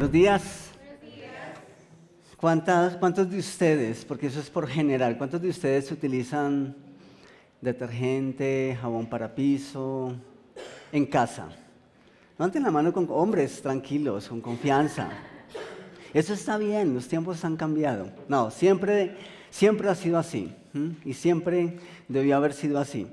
Buenos días. ¿Cuántos de ustedes, porque eso es por general, cuántos de ustedes utilizan detergente, jabón para piso en casa? Levanten la mano con hombres tranquilos, con confianza. Eso está bien, los tiempos han cambiado. No, siempre ha sido así, y siempre debió haber sido así.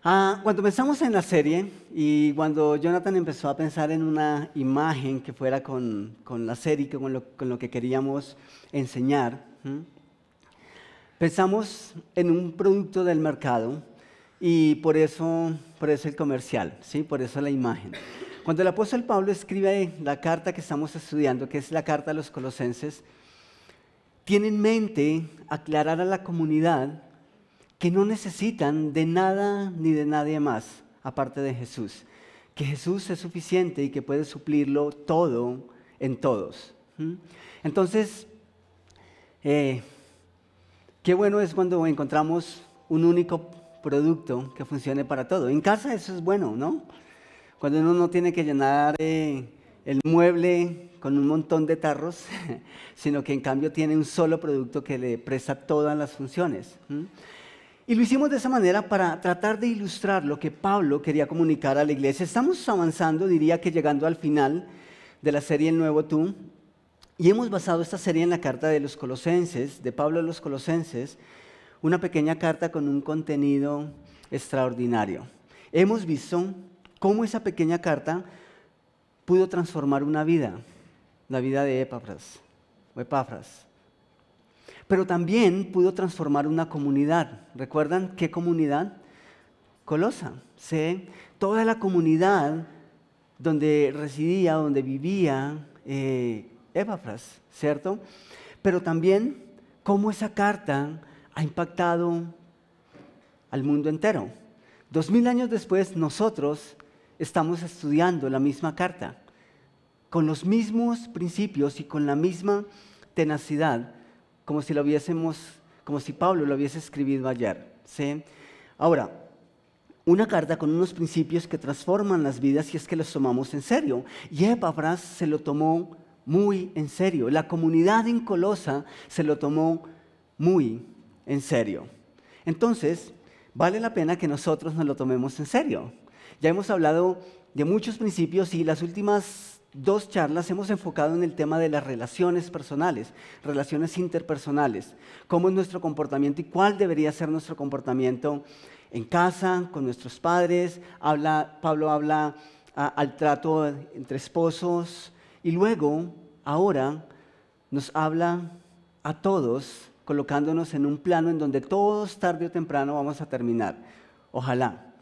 Cuando pensamos en la serie y cuando Jonathan empezó a pensar en una imagen que fuera con la serie, con lo que queríamos enseñar, pensamos en un producto del mercado y por eso el comercial, ¿sí? Por eso la imagen. Cuando el apóstol Pablo escribe la carta que estamos estudiando, que es la carta a los Colosenses, tiene en mente aclarar a la comunidad que no necesitan de nada ni de nadie más aparte de Jesús, que Jesús es suficiente y que puede suplirlo todo en todos. Entonces, qué bueno es cuando encontramos un único producto que funcione para todo. En casa eso es bueno, ¿no? Cuando uno no tiene que llenar el mueble con un montón de tarros, sino que en cambio tiene un solo producto que le presta todas las funciones. Y lo hicimos de esa manera para tratar de ilustrar lo que Pablo quería comunicar a la iglesia. Estamos avanzando, diría que llegando al final de la serie El Nuevo Tú, y hemos basado esta serie en la carta de los Colosenses, de Pablo a los Colosenses, una pequeña carta con un contenido extraordinario. Hemos visto cómo esa pequeña carta pudo transformar una vida, la vida de Epafras. Pero también pudo transformar una comunidad. ¿Recuerdan qué comunidad? Colosa. ¿Sí? Toda la comunidad donde residía, donde vivía Epafras, ¿cierto? Pero también cómo esa carta ha impactado al mundo entero. 2000 años después, nosotros estamos estudiando la misma carta, con los mismos principios y con la misma tenacidad, como si Pablo lo hubiese escrito ayer, ¿sí? Ahora, una carta con unos principios que transforman las vidas si es que los tomamos en serio. Y Epafras se lo tomó muy en serio. La comunidad en Colosa se lo tomó muy en serio. Entonces, vale la pena que nosotros nos lo tomemos en serio. Ya hemos hablado de muchos principios y las últimas 2 charlas hemos enfocado en el tema de las relaciones personales, relaciones interpersonales, cómo es nuestro comportamiento y cuál debería ser nuestro comportamiento en casa, con nuestros padres. Pablo habla al trato entre esposos y luego, ahora, nos habla a todos, colocándonos en un plano en donde todos tarde o temprano vamos a terminar. Ojalá,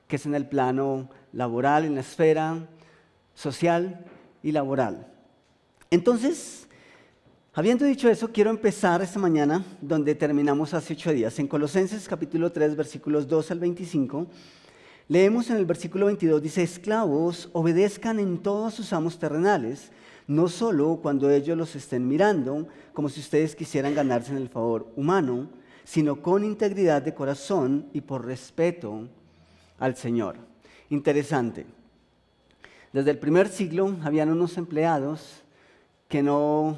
que es en el plano laboral, en la esfera social y laboral. Entonces, habiendo dicho eso, quiero empezar esta mañana donde terminamos hace 8 días. En Colosenses capítulo 3, versículos 2 al 25, leemos en el versículo 22, dice: esclavos, obedezcan en todos sus amos terrenales, no solo cuando ellos los estén mirando, como si ustedes quisieran ganarse en el favor humano, sino con integridad de corazón y por respeto al Señor. Interesante. Desde el primer siglo habían unos empleados que no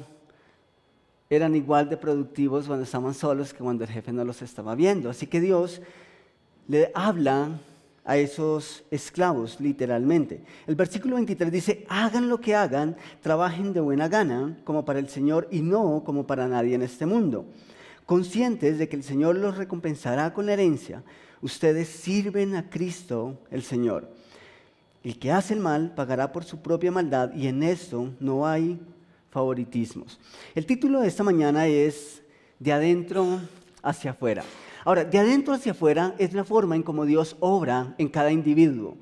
eran igual de productivos cuando estaban solos que cuando el jefe no los estaba viendo. Así que Dios le habla a esos esclavos, literalmente. El versículo 23 dice: hagan lo que hagan, trabajen de buena gana, como para el Señor y no como para nadie en este mundo. Conscientes de que el Señor los recompensará con la herencia, ustedes sirven a Cristo el Señor. El que hace el mal pagará por su propia maldad y en esto no hay favoritismos. El título de esta mañana es De adentro hacia afuera. Ahora, de adentro hacia afuera es la forma en cómo Dios obra en cada individuo.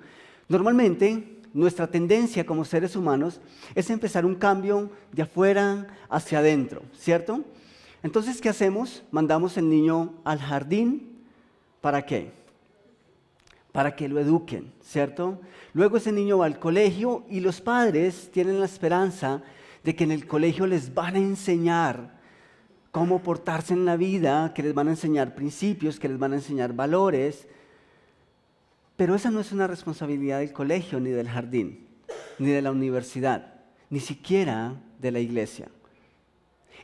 Normalmente, nuestra tendencia como seres humanos es empezar un cambio de afuera hacia adentro, ¿cierto? Entonces, ¿qué hacemos? Mandamos al niño al jardín. ¿Para qué? Para que lo eduquen, ¿cierto? Luego ese niño va al colegio y los padres tienen la esperanza de que en el colegio les van a enseñar cómo portarse en la vida, que les van a enseñar principios, que les van a enseñar valores. Pero esa no es una responsabilidad del colegio, ni del jardín, ni de la universidad, ni siquiera de la iglesia.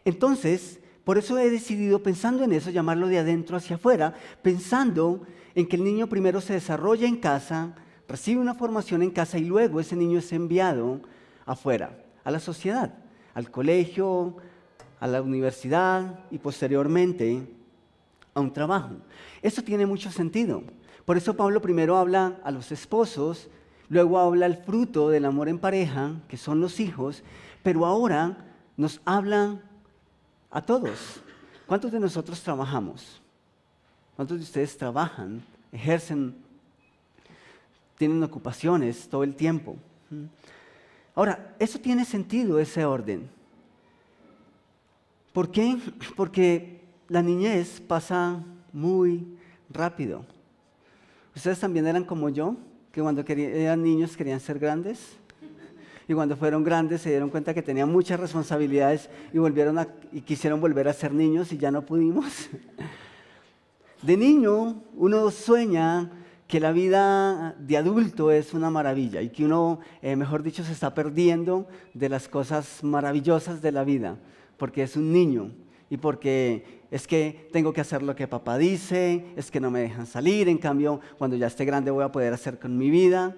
Entonces, por eso he decidido, pensando en eso, llamarlo de adentro hacia afuera, pensando en que el niño primero se desarrolla en casa, recibe una formación en casa y luego ese niño es enviado afuera, a la sociedad, al colegio, a la universidad y posteriormente a un trabajo. Eso tiene mucho sentido. Por eso Pablo primero habla a los esposos, luego habla al fruto del amor en pareja, que son los hijos, pero ahora nos habla a todos. ¿Cuántos de nosotros trabajamos? ¿Cuántos de ustedes trabajan, ejercen, tienen ocupaciones todo el tiempo? Ahora, eso tiene sentido, ese orden. ¿Por qué? Porque la niñez pasa muy rápido. ¿Ustedes también eran como yo? Que cuando eran niños querían ser grandes. Y cuando fueron grandes se dieron cuenta que tenían muchas responsabilidades y quisieron volver a ser niños y ya no pudimos. De niño uno sueña que la vida de adulto es una maravilla y que uno, mejor dicho, se está perdiendo de las cosas maravillosas de la vida, porque es un niño y porque es que tengo que hacer lo que papá dice, es que no me dejan salir, en cambio cuando ya esté grande voy a poder hacer con mi vida.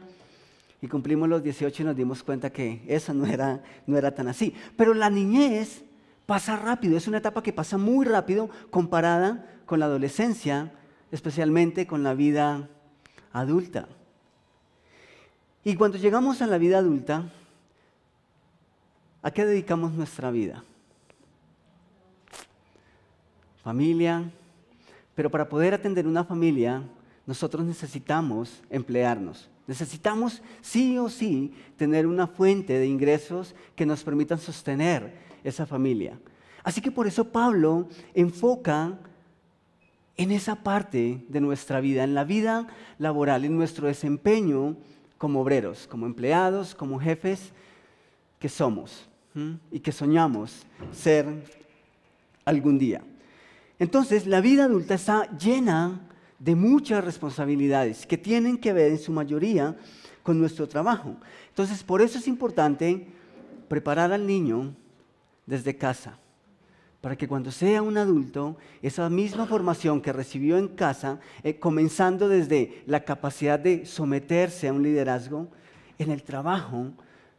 Y cumplimos los 18 y nos dimos cuenta que eso no era tan así. Pero la niñez pasa rápido, es una etapa que pasa muy rápido comparada con la adolescencia, especialmente con la vida adulta. Y cuando llegamos a la vida adulta, ¿a qué dedicamos nuestra vida? Familia, pero para poder atender una familia, nosotros necesitamos emplearnos. Necesitamos sí o sí tener una fuente de ingresos que nos permitan sostener esa familia. Así que por eso Pablo enfoca en esa parte de nuestra vida, en la vida laboral, en nuestro desempeño como obreros, como empleados, como jefes que somos y que soñamos ser algún día. Entonces, la vida adulta está llena de muchas responsabilidades que tienen que ver en su mayoría con nuestro trabajo. Entonces, por eso es importante preparar al niño desde casa, para que cuando sea un adulto, esa misma formación que recibió en casa, comenzando desde la capacidad de someterse a un liderazgo, en el trabajo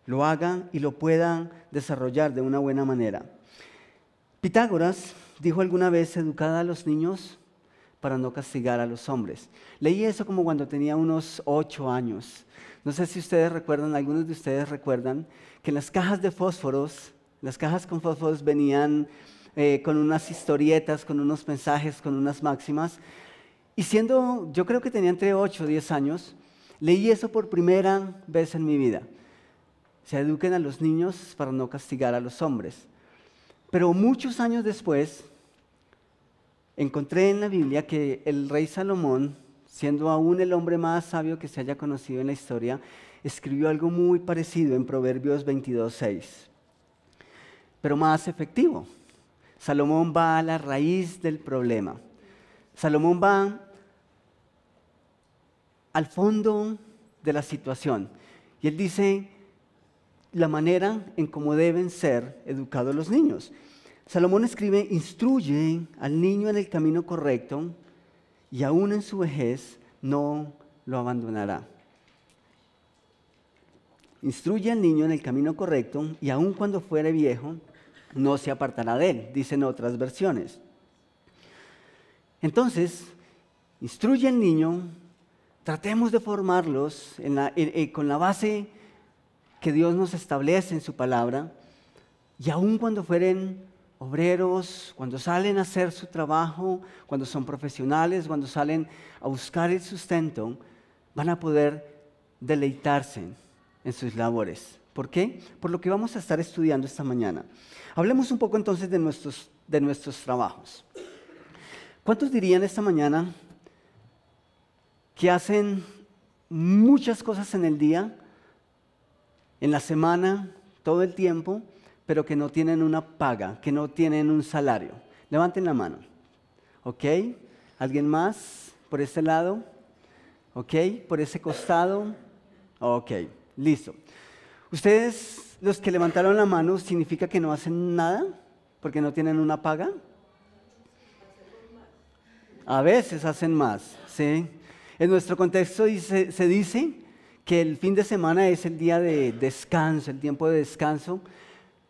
lo haga y lo pueda desarrollar de una buena manera. Pitágoras dijo alguna vez: educad a los niños para no castigar a los hombres. Leí eso como cuando tenía unos 8 años. No sé si ustedes recuerdan, algunos de ustedes recuerdan, que en las cajas de fósforos, las cajas con fósforos venían con unas historietas, con unos mensajes, con unas máximas. Y yo creo que tenía entre 8 o 10 años, leí eso por primera vez en mi vida. Se eduquen a los niños para no castigar a los hombres. Pero muchos años después, encontré en la Biblia que el rey Salomón, siendo aún el hombre más sabio que se haya conocido en la historia, escribió algo muy parecido en Proverbios 22:6, pero más efectivo. Salomón va a la raíz del problema. Salomón va al fondo de la situación. Y él dice la manera en cómo deben ser educados los niños. Salomón escribe: instruye al niño en el camino correcto y aún en su vejez no lo abandonará. Instruye al niño en el camino correcto y aún cuando fuere viejo no se apartará de él, dicen otras versiones. Entonces, instruye al niño, tratemos de formarlos con la base que Dios nos establece en su palabra, y aún cuando fueren obreros, cuando salen a hacer su trabajo, cuando son profesionales, cuando salen a buscar el sustento, van a poder deleitarse en sus labores. ¿Por qué? Por lo que vamos a estar estudiando esta mañana. Hablemos un poco entonces de nuestros trabajos. ¿Cuántos dirían esta mañana que hacen muchas cosas en el día, en la semana, todo el tiempo, pero que no tienen una paga, que no tienen un salario? Levanten la mano. ¿Ok? ¿Alguien más por este lado? ¿Ok? ¿Por ese costado? Ok, listo. ¿Ustedes, los que levantaron la mano, significa que no hacen nada porque no tienen una paga? A veces hacen más, ¿sí? En nuestro contexto se dice que el fin de semana es el día de descanso, el tiempo de descanso,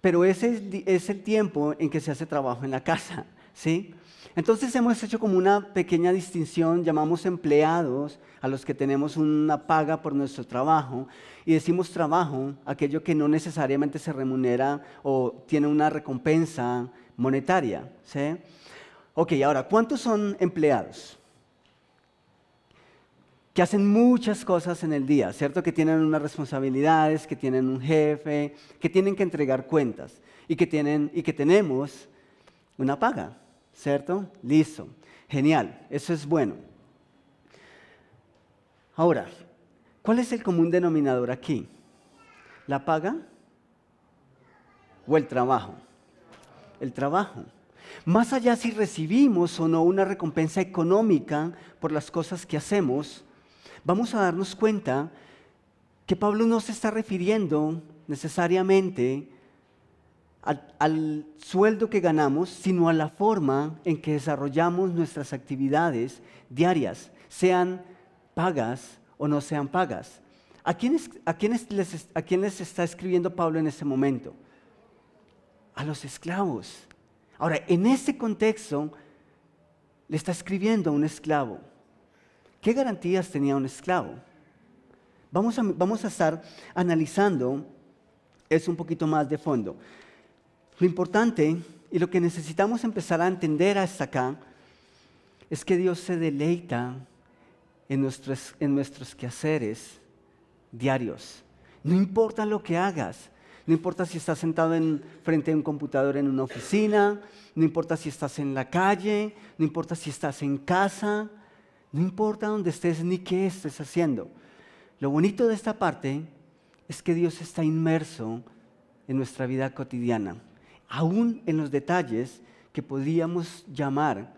pero ese es el tiempo en que se hace trabajo en la casa, ¿sí? Entonces hemos hecho como una pequeña distinción, llamamos empleados a los que tenemos una paga por nuestro trabajo y decimos trabajo, aquello que no necesariamente se remunera o tiene una recompensa monetaria, ¿sí? Ok, ahora, ¿cuántos son empleados? Que hacen muchas cosas en el día, ¿cierto? Que tienen unas responsabilidades, que tienen un jefe, que tienen que entregar cuentas y que tenemos una paga, ¿cierto? Listo, genial, eso es bueno. Ahora, ¿cuál es el común denominador aquí? ¿La paga o el trabajo? El trabajo. Más allá si recibimos o no una recompensa económica por las cosas que hacemos, vamos a darnos cuenta que Pablo no se está refiriendo necesariamente al sueldo que ganamos, sino a la forma en que desarrollamos nuestras actividades diarias, sean pagas o no sean pagas. ¿A quién les está escribiendo Pablo en este momento? A los esclavos. Ahora, en este contexto, le está escribiendo a un esclavo. ¿Qué garantías tenía un esclavo? Vamos a estar analizando eso un poquito más de fondo. Lo importante y lo que necesitamos empezar a entender hasta acá es que Dios se deleita en nuestros quehaceres diarios. No importa lo que hagas. No importa si estás sentado frente a un computador en una oficina, no importa si estás en la calle, no importa si estás en casa, no importa dónde estés ni qué estés haciendo. Lo bonito de esta parte es que Dios está inmerso en nuestra vida cotidiana, aún en los detalles que podríamos llamar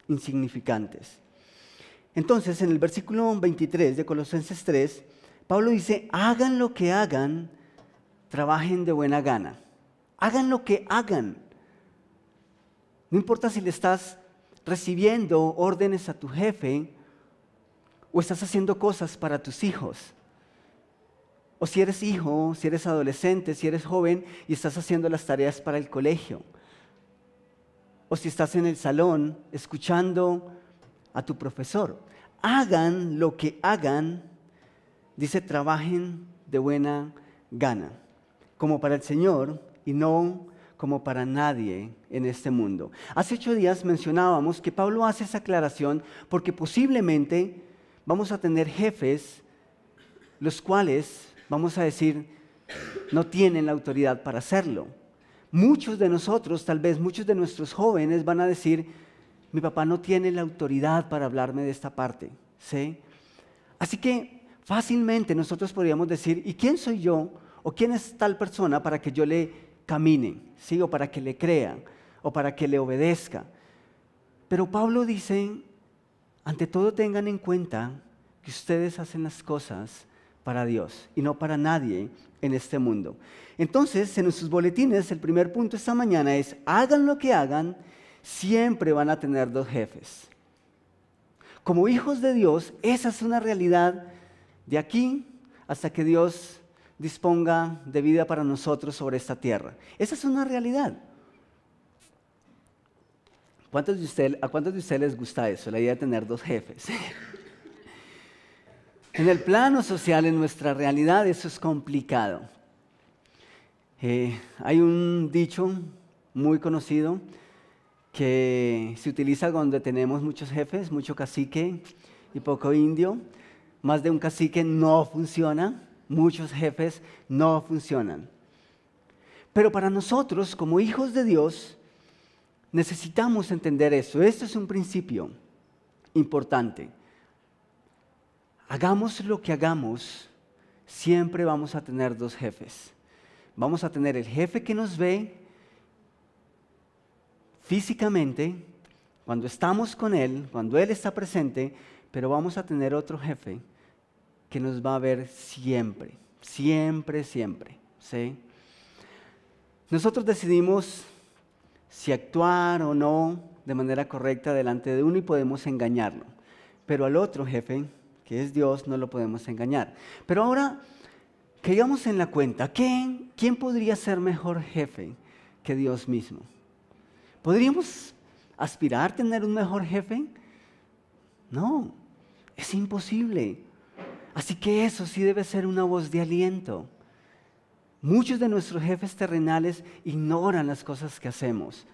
insignificantes. Entonces, en el versículo 23 de Colosenses 3, Pablo dice, hagan lo que hagan, trabajen de buena gana. Hagan lo que hagan. No importa si le estás recibiendo órdenes a tu jefe o estás haciendo cosas para tus hijos. O si eres hijo, si eres adolescente, si eres joven y estás haciendo las tareas para el colegio. O si estás en el salón escuchando a tu profesor. Hagan lo que hagan, dice, trabajen de buena gana, como para el Señor y no como para nadie en este mundo. Hace 8 días mencionábamos que Pablo hace esa aclaración porque posiblemente vamos a tener jefes los cuales, vamos a decir, no tienen la autoridad para hacerlo. Muchos de nosotros, tal vez muchos de nuestros jóvenes van a decir, mi papá no tiene la autoridad para hablarme de esta parte, ¿sí? Así que fácilmente nosotros podríamos decir, ¿y quién soy yo? ¿O quién es tal persona para que yo le camine? ¿Sí? O para que le crea, o para que le obedezca. Pero Pablo dice, ante todo tengan en cuenta que ustedes hacen las cosas para Dios y no para nadie en este mundo. Entonces, en sus boletines, el primer punto esta mañana es, hagan lo que hagan, siempre van a tener 2 jefes. Como hijos de Dios, esa es una realidad de aquí hasta que Dios disponga de vida para nosotros sobre esta tierra. Esa es una realidad. ¿A cuántos de ustedes les gusta eso, la idea de tener 2 jefes? En el plano social, en nuestra realidad, eso es complicado. Hay un dicho muy conocido que se utiliza donde tenemos muchos jefes, mucho cacique y poco indio. Más de un cacique no funciona, muchos jefes no funcionan. Pero para nosotros, como hijos de Dios, necesitamos entender eso. Esto es un principio importante. Hagamos lo que hagamos, siempre vamos a tener 2 jefes. Vamos a tener el jefe que nos ve físicamente, cuando estamos con Él, cuando Él está presente, pero vamos a tener otro jefe que nos va a ver siempre, siempre, siempre, ¿sí? Nosotros decidimos si actuar o no de manera correcta delante de uno y podemos engañarlo. Pero al otro jefe, que es Dios, no lo podemos engañar. Pero ahora, caigamos en la cuenta, ¿quién podría ser mejor jefe que Dios mismo? ¿Podríamos aspirar a tener un mejor jefe? No, es imposible. Así que eso sí debe ser una voz de aliento. Muchos de nuestros jefes terrenales ignoran las cosas que hacemos.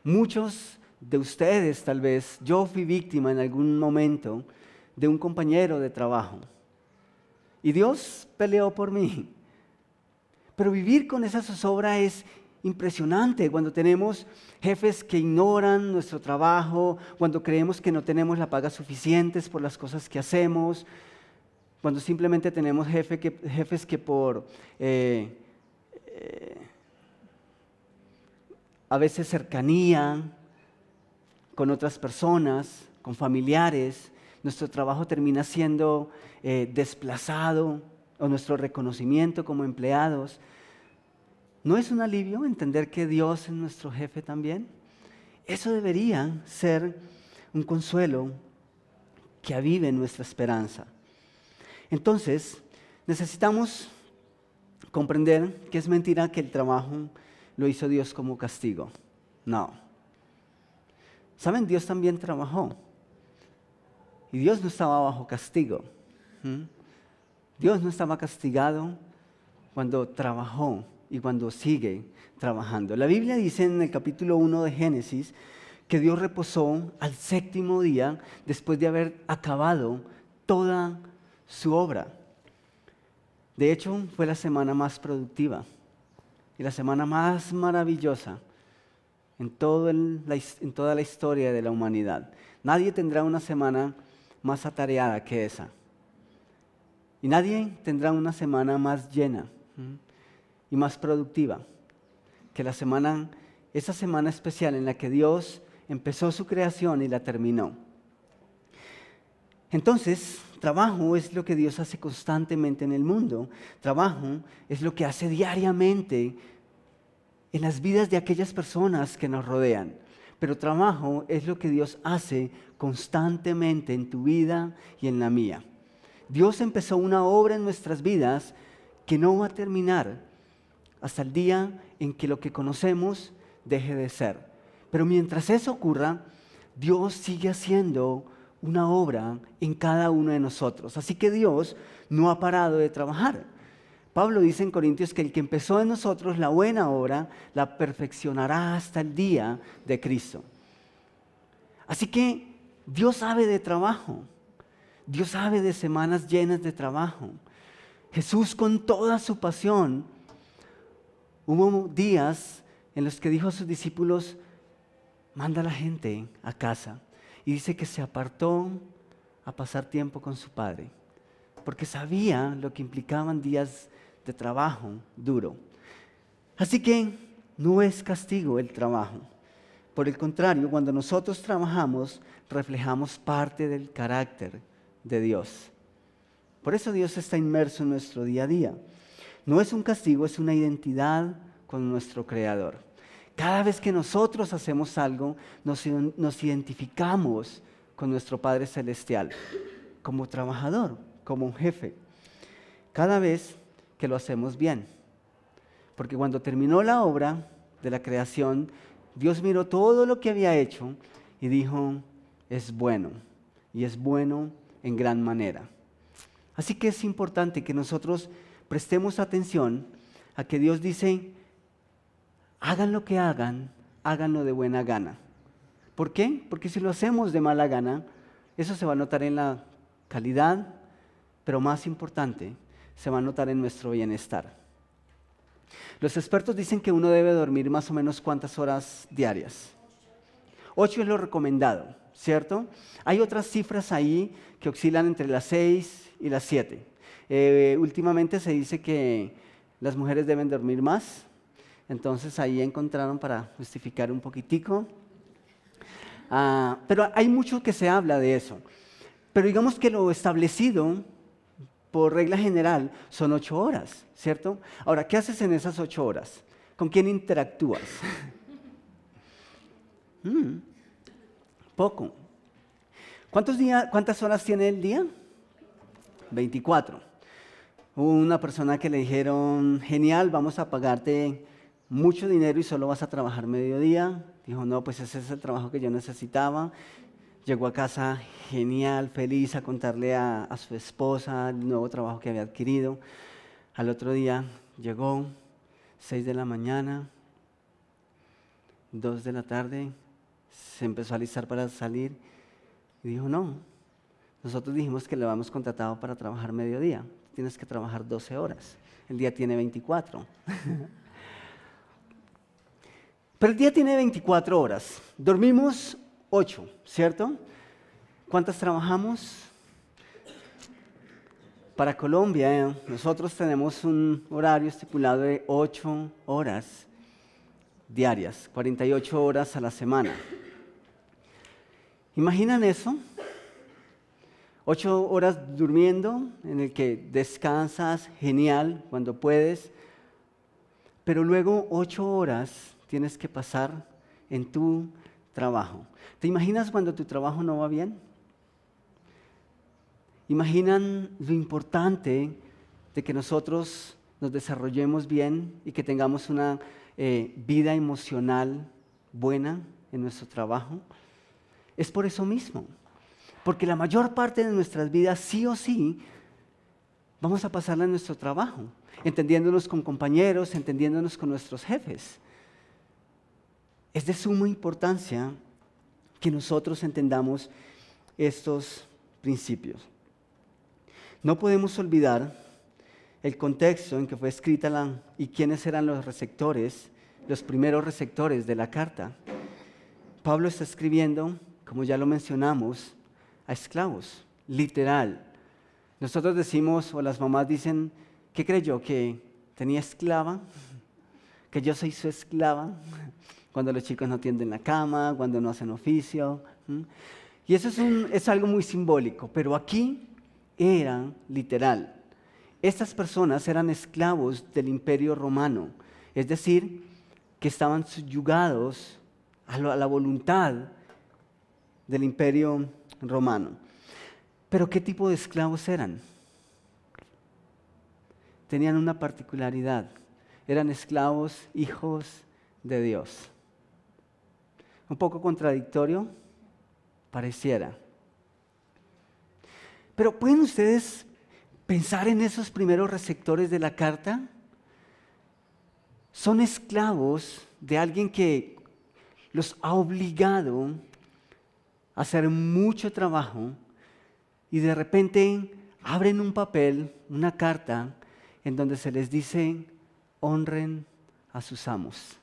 Muchos de ustedes, tal vez, yo fui víctima en algún momento de un compañero de trabajo. Y Dios peleó por mí. Pero vivir con esa zozobra es impresionante cuando tenemos jefes que ignoran nuestro trabajo, cuando creemos que no tenemos la paga suficiente por las cosas que hacemos, cuando simplemente tenemos jefes que por a veces cercanía con otras personas, con familiares, nuestro trabajo termina siendo desplazado o nuestro reconocimiento como empleados. ¿No es un alivio entender que Dios es nuestro jefe también? Eso debería ser un consuelo que avive nuestra esperanza. Entonces, necesitamos comprender que es mentira que el trabajo lo hizo Dios como castigo. No. ¿Saben? Dios también trabajó. Y Dios no estaba bajo castigo. Dios no estaba castigado cuando trabajó y cuando sigue trabajando. La Biblia dice en el capítulo 1 de Génesis que Dios reposó al séptimo día después de haber acabado toda su obra. De hecho, fue la semana más productiva y la semana más maravillosa en toda la historia de la humanidad. Nadie tendrá una semana más atareada que esa. Y nadie tendrá una semana más llena y más productiva que esa semana especial en la que Dios empezó su creación y la terminó. Entonces, trabajo es lo que Dios hace constantemente en el mundo. Trabajo es lo que hace diariamente en las vidas de aquellas personas que nos rodean. Pero trabajo es lo que Dios hace constantemente en tu vida y en la mía. Dios empezó una obra en nuestras vidas que no va a terminar hasta el día en que lo que conocemos deje de ser. Pero mientras eso ocurra, Dios sigue haciendo una obra en cada uno de nosotros. Así que Dios no ha parado de trabajar. Pablo dice en Corintios que el que empezó en nosotros la buena obra, la perfeccionará hasta el día de Cristo. Así que Dios sabe de trabajo. Dios sabe de semanas llenas de trabajo. Jesús, con toda su pasión, hubo días en los que dijo a sus discípulos: manda a la gente a casa. Y dice que se apartó a pasar tiempo con su Padre, porque sabía lo que implicaban días de trabajo duro. Así que no es castigo el trabajo. Por el contrario, cuando nosotros trabajamos, reflejamos parte del carácter de Dios. Por eso Dios está inmerso en nuestro día a día. No es un castigo, es una identidad con nuestro Creador. Cada vez que nosotros hacemos algo, nos identificamos con nuestro Padre Celestial, como trabajador, como un jefe. Cada vez que lo hacemos bien. Porque cuando terminó la obra de la creación, Dios miró todo lo que había hecho y dijo: es bueno, y es bueno en gran manera. Así que es importante que nosotros prestemos atención a que Dios dice: hagan lo que hagan, háganlo de buena gana. ¿Por qué? Porque si lo hacemos de mala gana, eso se va a notar en la calidad, pero más importante, se va a notar en nuestro bienestar. Los expertos dicen que uno debe dormir más o menos ¿cuántas horas diarias? 8 es lo recomendado, ¿cierto? Hay otras cifras ahí que oscilan entre las 6 y las 7. Últimamente se dice que las mujeres deben dormir más. Entonces ahí encontraron para justificar un poquitico. Pero hay mucho que se habla de eso. Pero digamos que lo establecido por regla general, son 8 horas, ¿cierto? Ahora, ¿qué haces en esas 8 horas? ¿Con quién interactúas? Poco. ¿Cuántas horas tiene el día? 24. Hubo una persona que le dijeron, genial, vamos a pagarte mucho dinero y solo vas a trabajar mediodía. Dijo, no, pues ese es el trabajo que yo necesitaba. Llegó a casa genial, feliz, a contarle a su esposa el nuevo trabajo que había adquirido. Al otro día llegó, 6 de la mañana, 2 de la tarde, se empezó a alistar para salir y dijo, no, nosotros dijimos que le habíamos contratado para trabajar mediodía, tienes que trabajar 12 horas, el día tiene 24. Pero el día tiene 24 horas, dormimos 8, ¿cierto? ¿Cuántas trabajamos? Para Colombia, nosotros tenemos un horario estipulado de 8 horas diarias, 48 horas a la semana. ¿Imaginan eso? 8 horas durmiendo, en el que descansas, genial, cuando puedes, pero luego 8 horas tienes que pasar en tu trabajo. ¿Te imaginas cuando tu trabajo no va bien? ¿Imaginan lo importante de que nosotros nos desarrollemos bien y que tengamos una vida emocional buena en nuestro trabajo? Es por eso mismo, porque la mayor parte de nuestras vidas sí o sí vamos a pasarla en nuestro trabajo, entendiéndonos con compañeros, entendiéndonos con nuestros jefes. Es de suma importancia que nosotros entendamos estos principios. No podemos olvidar el contexto en que fue escrita y quiénes eran los receptores, los primeros receptores de la carta. Pablo está escribiendo, como ya lo mencionamos, a esclavos, literal. Nosotros decimos, o las mamás dicen, ¿qué creyó? ¿Que tenía esclava? ¿Que yo soy su esclava? Cuando los chicos no tienden la cama, cuando no hacen oficio. Y eso es algo muy simbólico, pero aquí era literal. Estas personas eran esclavos del Imperio Romano, es decir, que estaban subyugados a la voluntad del Imperio Romano. Pero ¿qué tipo de esclavos eran? Tenían una particularidad, eran esclavos hijos de Dios. Un poco contradictorio, pareciera. Pero ¿pueden ustedes pensar en esos primeros receptores de la carta? Son esclavos de alguien que los ha obligado a hacer mucho trabajo y de repente abren un papel, una carta, en donde se les dice, honren a sus amos.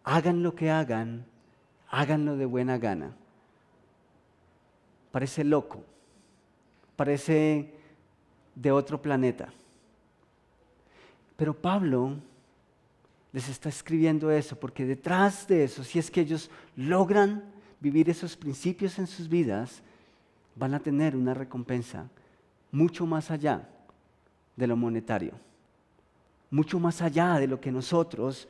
Hagan lo que hagan, háganlo de buena gana. Parece loco, parece de otro planeta. Pero Pablo les está escribiendo eso, porque detrás de eso, si es que ellos logran vivir esos principios en sus vidas, van a tener una recompensa mucho más allá de lo monetario, mucho más allá de lo que nosotros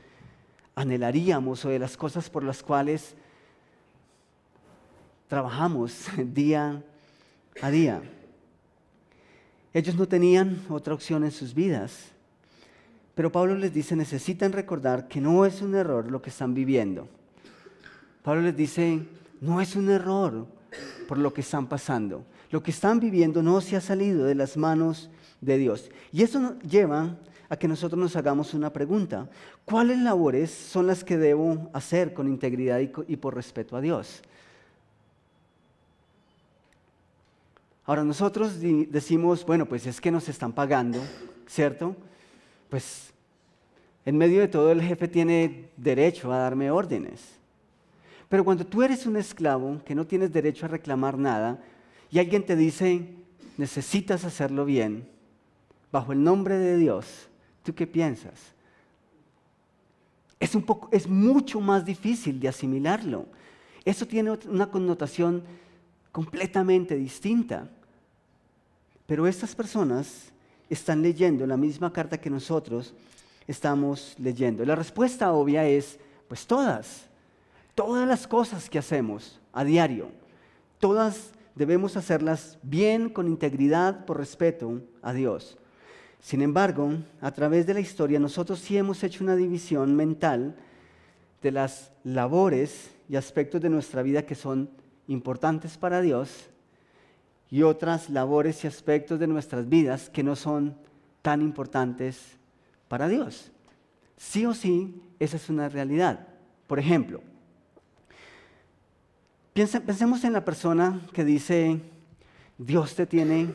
anhelaríamos o de las cosas por las cuales trabajamos día a día. Ellos no tenían otra opción en sus vidas, pero Pablo les dice, necesitan recordar que no es un error lo que están viviendo. Pablo les dice, no es un error por lo que están pasando. Lo que están viviendo no se ha salido de las manos de Dios. Y eso nos lleva a que nosotros nos hagamos una pregunta. ¿Cuáles labores son las que debo hacer con integridad y por respeto a Dios? Ahora nosotros decimos, bueno, pues es que nos están pagando, ¿cierto? Pues en medio de todo el jefe tiene derecho a darme órdenes. Pero cuando tú eres un esclavo que no tienes derecho a reclamar nada y alguien te dice, necesitas hacerlo bien, bajo el nombre de Dios, ¿tú qué piensas? Es mucho más difícil de asimilarlo. Eso tiene una connotación completamente distinta. Pero estas personas están leyendo la misma carta que nosotros estamos leyendo. La respuesta obvia es, pues todas las cosas que hacemos a diario, todas debemos hacerlas bien, con integridad, por respeto a Dios. Sin embargo, a través de la historia nosotros sí hemos hecho una división mental de las labores y aspectos de nuestra vida que son importantes para Dios y otras labores y aspectos de nuestras vidas que no son tan importantes para Dios. Sí o sí, esa es una realidad. Por ejemplo, pensemos en la persona que dice, Dios te tiene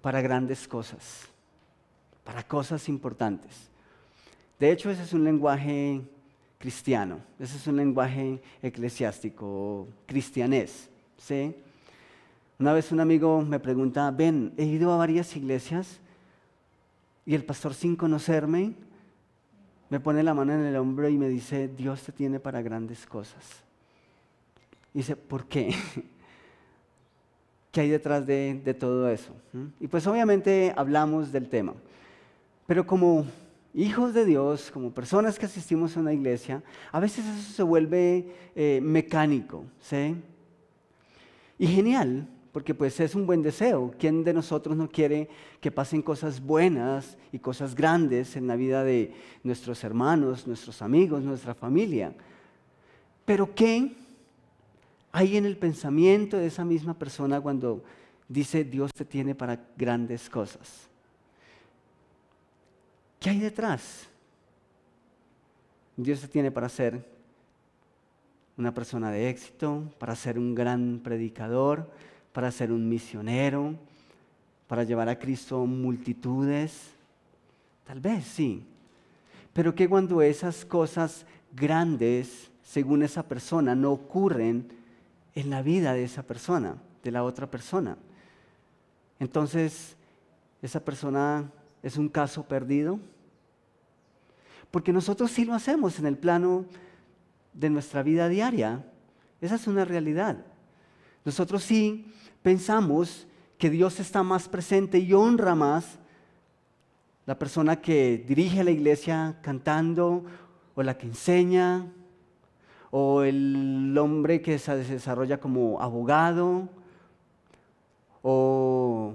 para grandes cosas, para cosas importantes. De hecho, ese es un lenguaje cristiano, ese es un lenguaje eclesiástico, cristianés, ¿sí? Una vez un amigo me pregunta, ven, he ido a varias iglesias y el pastor, sin conocerme, me pone la mano en el hombro y me dice, Dios te tiene para grandes cosas. Y dice, ¿por qué? ¿Qué hay detrás de todo eso? Y pues obviamente hablamos del tema. Pero como hijos de Dios, como personas que asistimos a una iglesia, a veces eso se vuelve mecánico, ¿sí? Y genial, porque pues es un buen deseo. ¿Quién de nosotros no quiere que pasen cosas buenas y cosas grandes en la vida de nuestros hermanos, nuestros amigos, nuestra familia? Pero ¿qué hay en el pensamiento de esa misma persona cuando dice Dios te tiene para grandes cosas? ¿Qué hay detrás? Dios te tiene para ser una persona de éxito, para ser un gran predicador, para ser un misionero, para llevar a Cristo multitudes. Tal vez sí. Pero ¿qué cuando esas cosas grandes, según esa persona, no ocurren en la vida de esa persona, de la otra persona? Entonces, esa persona es un caso perdido. Porque nosotros sí lo hacemos en el plano de nuestra vida diaria. Esa es una realidad. Nosotros sí pensamos que Dios está más presente y honra más la persona que dirige la iglesia cantando, o la que enseña, o el hombre que se desarrolla como abogado, o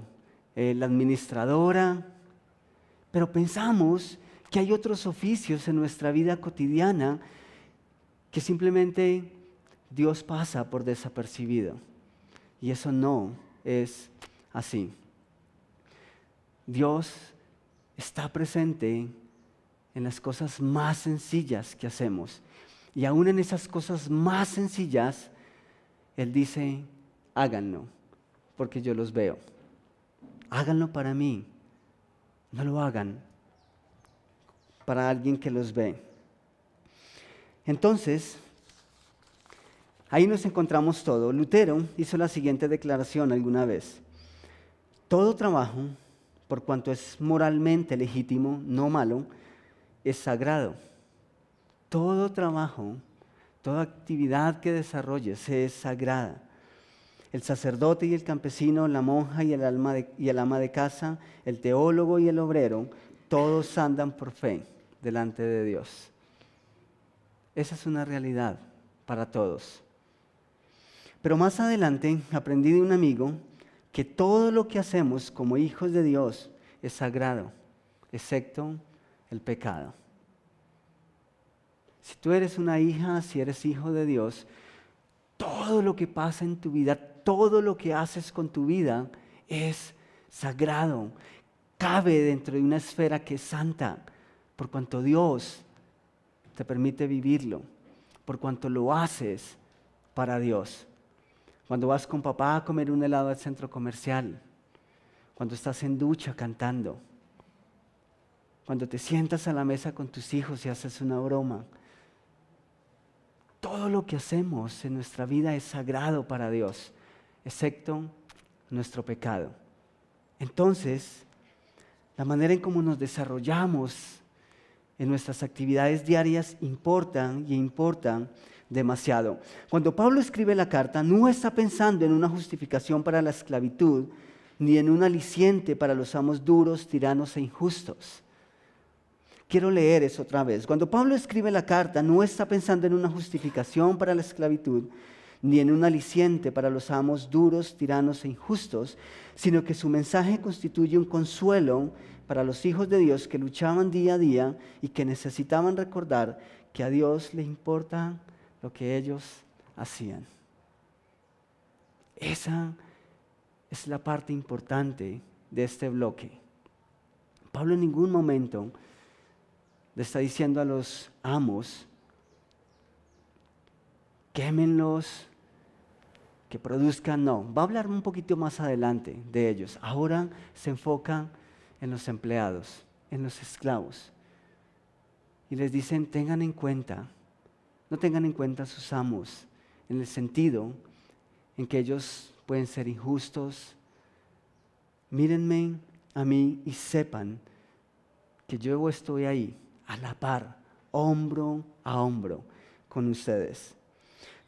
la administradora. Pero pensamos que hay otros oficios en nuestra vida cotidiana que simplemente Dios pasa por desapercibido. Y eso no es así. Dios está presente en las cosas más sencillas que hacemos. Y aún en esas cosas más sencillas, Él dice, háganlo, porque yo los veo. Háganlo para mí, no lo hagan para alguien que los ve. Entonces, ahí nos encontramos todo. Lutero hizo la siguiente declaración alguna vez. Todo trabajo, por cuanto es moralmente legítimo, no malo, es sagrado. Todo trabajo, toda actividad que desarrolles es sagrada. El sacerdote y el campesino, la monja y el ama de casa, el teólogo y el obrero, todos andan por fe delante de Dios. Esa es una realidad para todos. Pero más adelante aprendí de un amigo que todo lo que hacemos como hijos de Dios es sagrado, excepto el pecado. Si tú eres una hija, si eres hijo de Dios, todo lo que pasa en tu vida, todo lo que haces con tu vida es sagrado. Cabe dentro de una esfera que es santa, por cuanto Dios te permite vivirlo, por cuanto lo haces para Dios. Cuando vas con papá a comer un helado al centro comercial, cuando estás en ducha cantando, cuando te sientas a la mesa con tus hijos y haces una broma. Todo lo que hacemos en nuestra vida es sagrado para Dios, excepto nuestro pecado. Entonces, la manera en cómo nos desarrollamos en nuestras actividades diarias importan demasiado. Cuando Pablo escribe la carta, no está pensando en una justificación para la esclavitud, ni en un aliciente para los amos duros, tiranos e injustos. Quiero leer eso otra vez. Cuando Pablo escribe la carta, no está pensando en una justificación para la esclavitud, ni en un aliciente para los amos duros, tiranos e injustos, sino que su mensaje constituye un consuelo para los hijos de Dios que luchaban día a día y que necesitaban recordar que a Dios le importa lo que ellos hacían. Esa es la parte importante de este bloque. Pablo en ningún momento le está diciendo a los amos, quémenlos, que produzcan, no. Va a hablar un poquito más adelante de ellos. Ahora se enfoca en los empleados, en los esclavos. Y les dicen, tengan en cuenta, no tengan en cuenta a sus amos, en el sentido en que ellos pueden ser injustos. Mírenme a mí y sepan que yo estoy ahí, a la par, hombro a hombro con ustedes.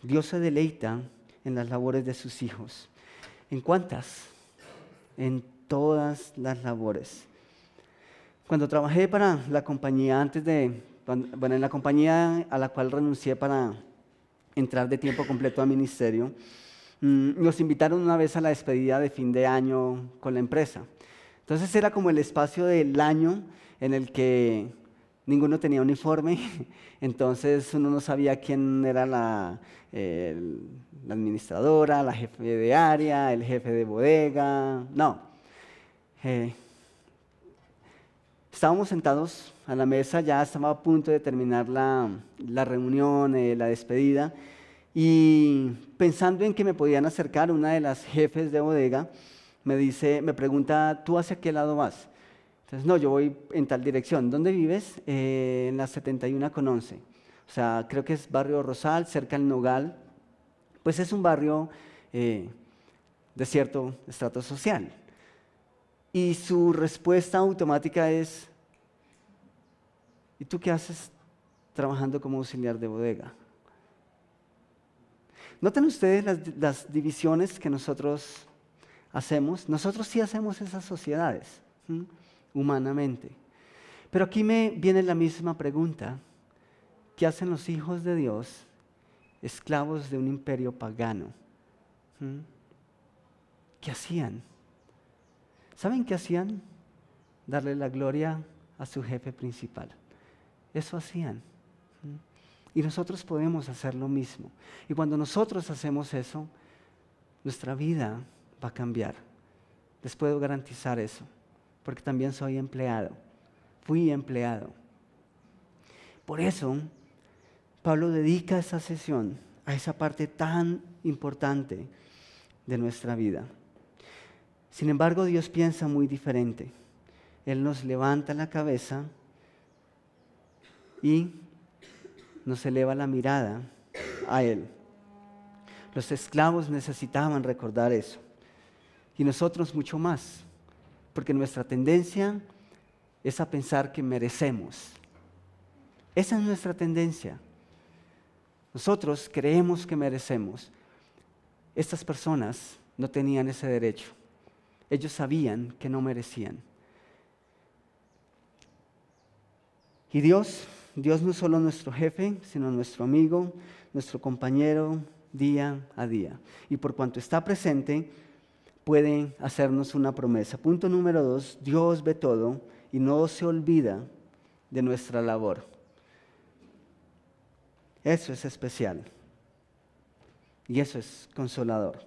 Dios se deleita en las labores de sus hijos. ¿En cuántas? En todas las labores. Cuando trabajé para la compañía, en la compañía a la cual renuncié para entrar de tiempo completo al ministerio, nos invitaron una vez a la despedida de fin de año con la empresa. Entonces era como el espacio del año en el que ninguno tenía uniforme, entonces uno no sabía quién era la administradora, la jefe de área, el jefe de bodega, no. Estábamos sentados a la mesa, ya estaba a punto de terminar la reunión, la despedida, y pensando en que me podían acercar, una de las jefes de bodega me pregunta, ¿tú hacia qué lado vas? Entonces, no, yo voy en tal dirección. ¿Dónde vives? En la 71 con 11. O sea, creo que es barrio Rosal, cerca del Nogal. Pues es un barrio de cierto estrato social. Y su respuesta automática es, ¿y tú qué haces trabajando como auxiliar de bodega? ¿Notan ustedes las divisiones que nosotros hacemos? Nosotros sí hacemos esas sociedades, humanamente. Pero aquí me viene la misma pregunta. ¿Qué hacen los hijos de Dios, esclavos de un imperio pagano? ¿Qué hacían? ¿Saben qué hacían? Darle la gloria a su jefe principal. Eso hacían. Y nosotros podemos hacer lo mismo. Y cuando nosotros hacemos eso, nuestra vida va a cambiar. Les puedo garantizar eso, porque también soy empleado. Fui empleado. Por eso, Pablo dedica esta sesión a esa parte tan importante de nuestra vida. Sin embargo, Dios piensa muy diferente. Él nos levanta la cabeza y nos eleva la mirada a Él. Los esclavos necesitaban recordar eso. Y nosotros mucho más, porque nuestra tendencia es a pensar que merecemos. Esa es nuestra tendencia. Nosotros creemos que merecemos. Estas personas no tenían ese derecho. Ellos sabían que no merecían. Y Dios no es solo nuestro jefe, sino nuestro amigo, nuestro compañero día a día. Y por cuanto está presente, puede hacernos una promesa. Punto número 2, Dios ve todo y no se olvida de nuestra labor. Eso es especial. Y eso es consolador.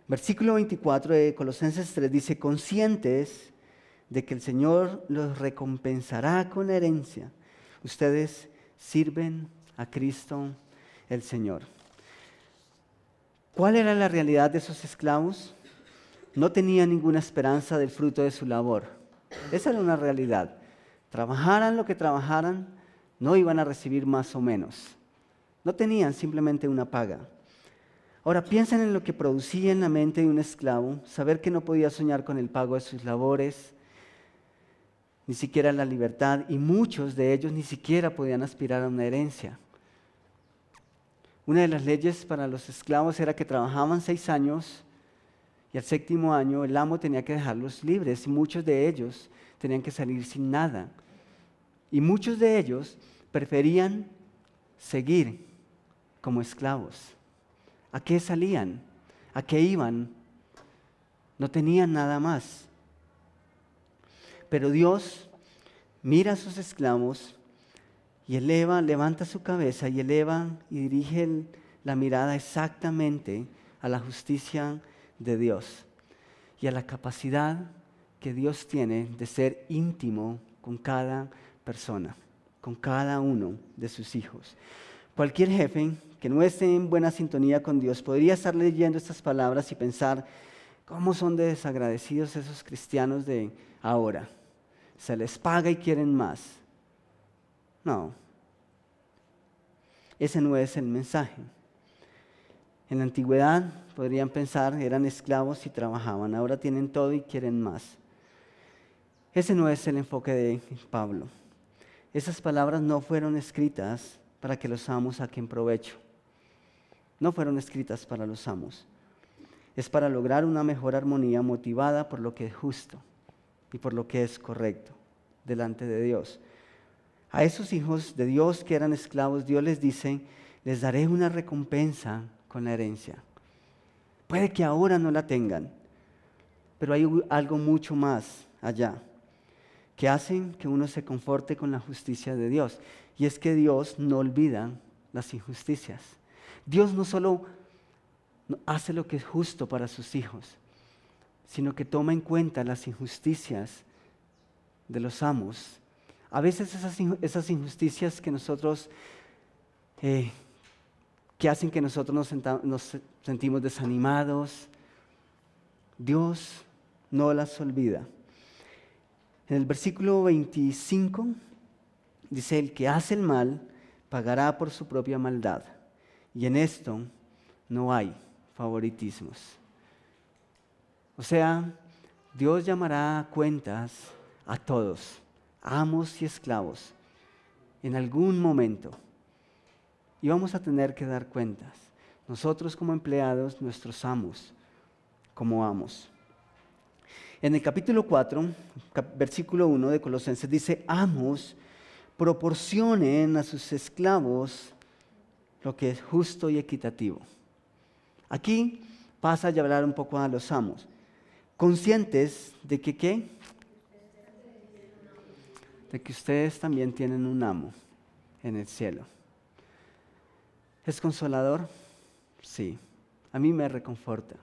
Versículo 24 de Colosenses 3 dice, conscientes de que el Señor los recompensará con herencia. Ustedes sirven a Cristo el Señor. ¿Cuál era la realidad de esos esclavos? No tenían ninguna esperanza del fruto de su labor. Esa era una realidad. Trabajaran lo que trabajaran, no iban a recibir más o menos. No tenían simplemente una paga. Ahora piensen en lo que producía en la mente de un esclavo, saber que no podía soñar con el pago de sus labores, ni siquiera la libertad, y muchos de ellos ni siquiera podían aspirar a una herencia. Una de las leyes para los esclavos era que trabajaban 6 años Y al 7º año el amo tenía que dejarlos libres y muchos de ellos tenían que salir sin nada. Y muchos de ellos preferían seguir como esclavos. ¿A qué salían? ¿A qué iban? No tenían nada más. Pero Dios mira a sus esclavos y levanta su cabeza y eleva y dirige la mirada exactamente a la justicia de Dios y a la capacidad que Dios tiene de ser íntimo con cada persona, con cada uno de sus hijos. Cualquier jefe que no esté en buena sintonía con Dios podría estar leyendo estas palabras y pensar, ¿cómo son de desagradecidos esos cristianos de ahora? Se les paga y quieren más. No, ese no es el mensaje. En la antigüedad podrían pensar, eran esclavos y trabajaban, ahora tienen todo y quieren más. Ese no es el enfoque de Pablo. Esas palabras no fueron escritas para que los amos saquen provecho. No fueron escritas para los amos. Es para lograr una mejor armonía motivada por lo que es justo y por lo que es correcto delante de Dios. A esos hijos de Dios que eran esclavos, Dios les dice, les daré una recompensa con la herencia. Puede que ahora no la tengan, pero hay algo mucho más allá que hacen que uno se conforte con la justicia de Dios. Y es que Dios no olvida las injusticias. Dios no solo hace lo que es justo para sus hijos, sino que toma en cuenta las injusticias de los amos. A veces esas injusticias que nosotros, que hacen que nosotros nos sentimos desanimados, Dios no las olvida. En el versículo 25 dice, el que hace el mal pagará por su propia maldad. Y en esto no hay favoritismos. O sea, Dios llamará a cuentas a todos, amos y esclavos, en algún momento. Y vamos a tener que dar cuentas. Nosotros como empleados, nuestros amos como amos. En el capítulo 4, versículo 1 de Colosenses dice, amos, proporcionen a sus esclavos lo que es justo y equitativo. Aquí pasa a hablar un poco a los amos, conscientes de que ¿qué? De que ustedes también tienen un amo en el cielo. ¿Es consolador? Sí, a mí me reconforta.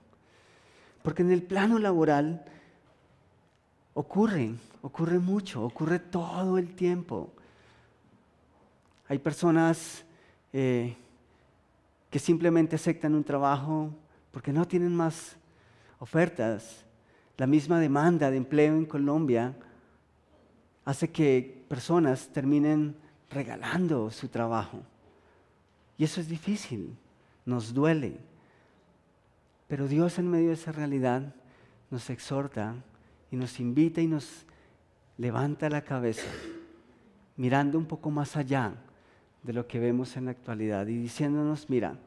Porque en el plano laboral ocurre mucho, ocurre todo el tiempo. Hay personas que simplemente aceptan un trabajo porque no tienen más ofertas. La misma demanda de empleo en Colombia hace que personas terminen regalando su trabajo. Y eso es difícil, nos duele. Pero Dios en medio de esa realidad nos exhorta y nos invita y nos levanta la cabeza, mirando un poco más allá de lo que vemos en la actualidad y diciéndonos, mira,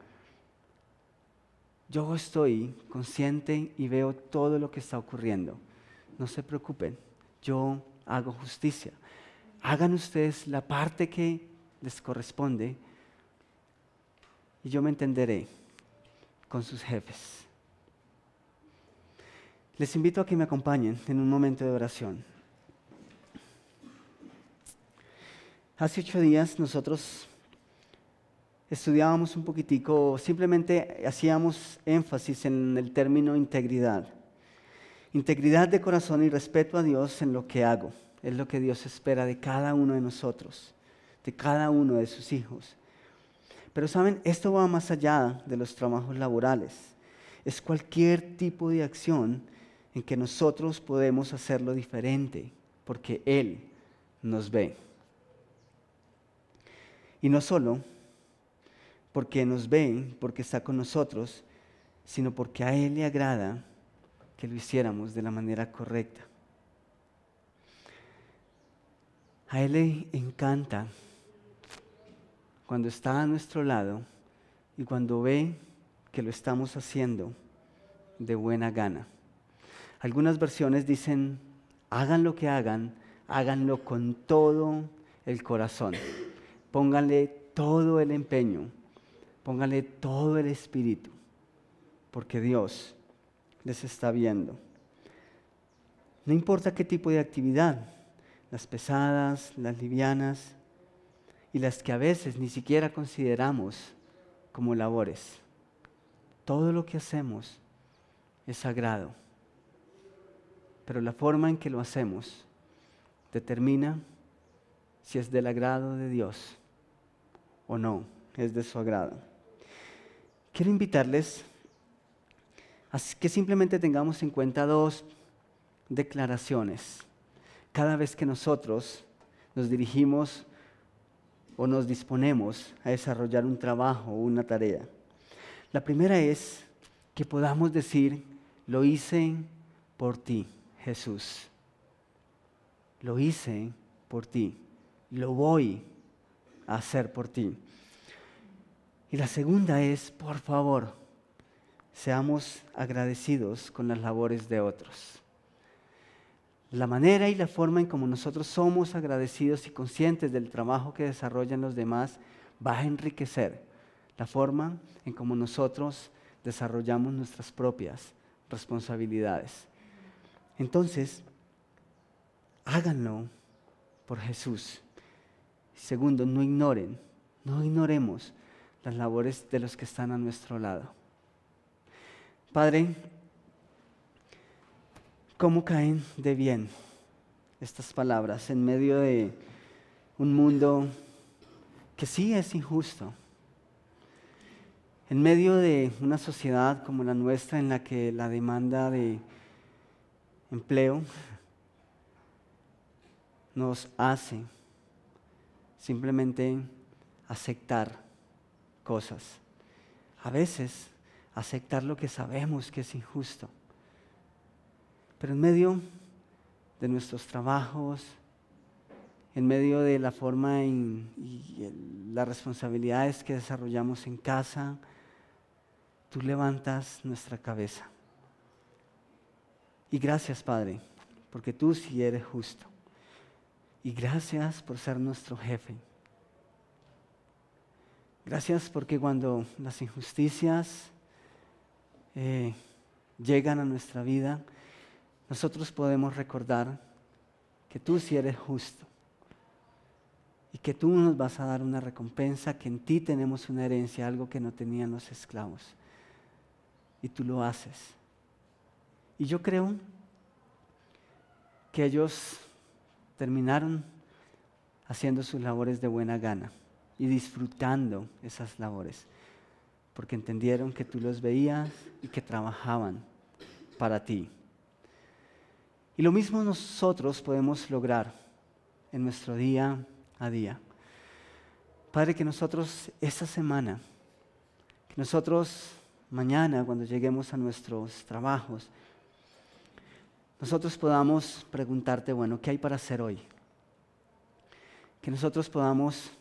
yo estoy consciente y veo todo lo que está ocurriendo. No se preocupen, yo hago justicia. Hagan ustedes la parte que les corresponde y yo me entenderé con sus jefes. Les invito a que me acompañen en un momento de oración. Hace 8 días nosotros estudiábamos un poquitico, simplemente hacíamos énfasis en el término integridad. Integridad de corazón y respeto a Dios en lo que hago. Es lo que Dios espera de cada uno de nosotros, de cada uno de sus hijos. Pero saben, esto va más allá de los trabajos laborales. Es cualquier tipo de acción en que nosotros podemos hacerlo diferente, porque Él nos ve. Y no solo porque nos ve, porque está con nosotros, sino porque a Él le agrada que lo hiciéramos de la manera correcta. A Él le encanta cuando está a nuestro lado y cuando ve que lo estamos haciendo de buena gana. Algunas versiones dicen, hagan lo que hagan, háganlo con todo el corazón. Pónganle todo el empeño, pónganle todo el espíritu, porque Dios les está viendo. No importa qué tipo de actividad, las pesadas, las livianas y las que a veces ni siquiera consideramos como labores. Todo lo que hacemos es sagrado, pero la forma en que lo hacemos determina si es del agrado de Dios o no es de su agrado. Quiero invitarles a que simplemente tengamos en cuenta dos declaraciones cada vez que nosotros nos dirigimos o nos disponemos a desarrollar un trabajo o una tarea. La primera es que podamos decir, lo hice por ti, Jesús. Lo hice por ti. Lo voy a hacer por ti. Y la segunda es, por favor, seamos agradecidos con las labores de otros. La manera y la forma en como nosotros somos agradecidos y conscientes del trabajo que desarrollan los demás va a enriquecer la forma en como nosotros desarrollamos nuestras propias responsabilidades. Entonces, háganlo por Jesús. Segundo, no ignoremos las labores de los que están a nuestro lado. Padre, ¿cómo caen de bien estas palabras en medio de un mundo que sí es injusto? En medio de una sociedad como la nuestra en la que la demanda de empleo nos hace simplemente aceptar cosas. A veces aceptar lo que sabemos que es injusto. Pero en medio de nuestros trabajos, en medio de la forma y las responsabilidades que desarrollamos en casa, tú levantas nuestra cabeza. Y gracias, Padre, porque tú sí eres justo. Y gracias por ser nuestro jefe. Gracias porque cuando las injusticias llegan a nuestra vida, nosotros podemos recordar que tú sí eres justo y que tú nos vas a dar una recompensa, que en ti tenemos una herencia, algo que no tenían los esclavos. Y tú lo haces. Y yo creo que ellos terminaron haciendo sus labores de buena gana y disfrutando esas labores, porque entendieron que tú los veías y que trabajaban para ti. Y lo mismo nosotros podemos lograr en nuestro día a día. Padre, que nosotros esta semana, que nosotros mañana cuando lleguemos a nuestros trabajos, nosotros podamos preguntarte, bueno, ¿qué hay para hacer hoy? Que nosotros podamos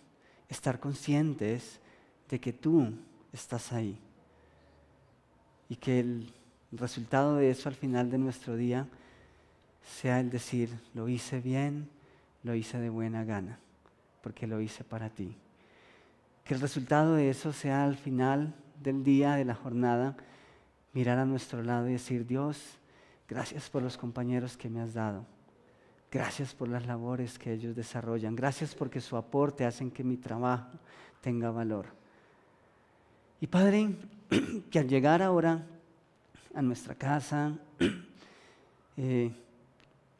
estar conscientes de que tú estás ahí y que el resultado de eso al final de nuestro día sea el decir, lo hice bien, lo hice de buena gana, porque lo hice para ti. Que el resultado de eso sea al final del día, de la jornada, mirar a nuestro lado y decir, Dios, gracias por los compañeros que me has dado. Gracias por las labores que ellos desarrollan. Gracias porque su aporte hace que mi trabajo tenga valor. Y Padre, que al llegar ahora a nuestra casa,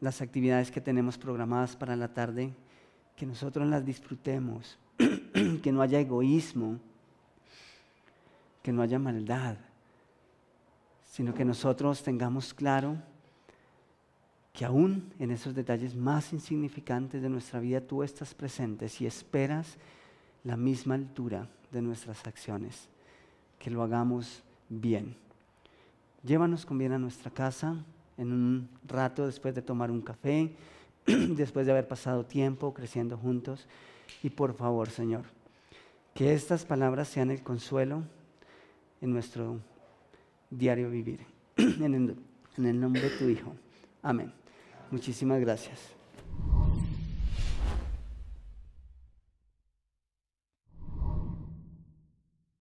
las actividades que tenemos programadas para la tarde, que nosotros las disfrutemos, que no haya egoísmo, que no haya maldad, sino que nosotros tengamos claro que aún en esos detalles más insignificantes de nuestra vida tú estás presente y esperas la misma altura de nuestras acciones, que lo hagamos bien. Llévanos con bien a nuestra casa en un rato después de tomar un café, después de haber pasado tiempo creciendo juntos. Y por favor, Señor, que estas palabras sean el consuelo en nuestro diario vivir. en el nombre de tu Hijo. Amén. Muchísimas gracias.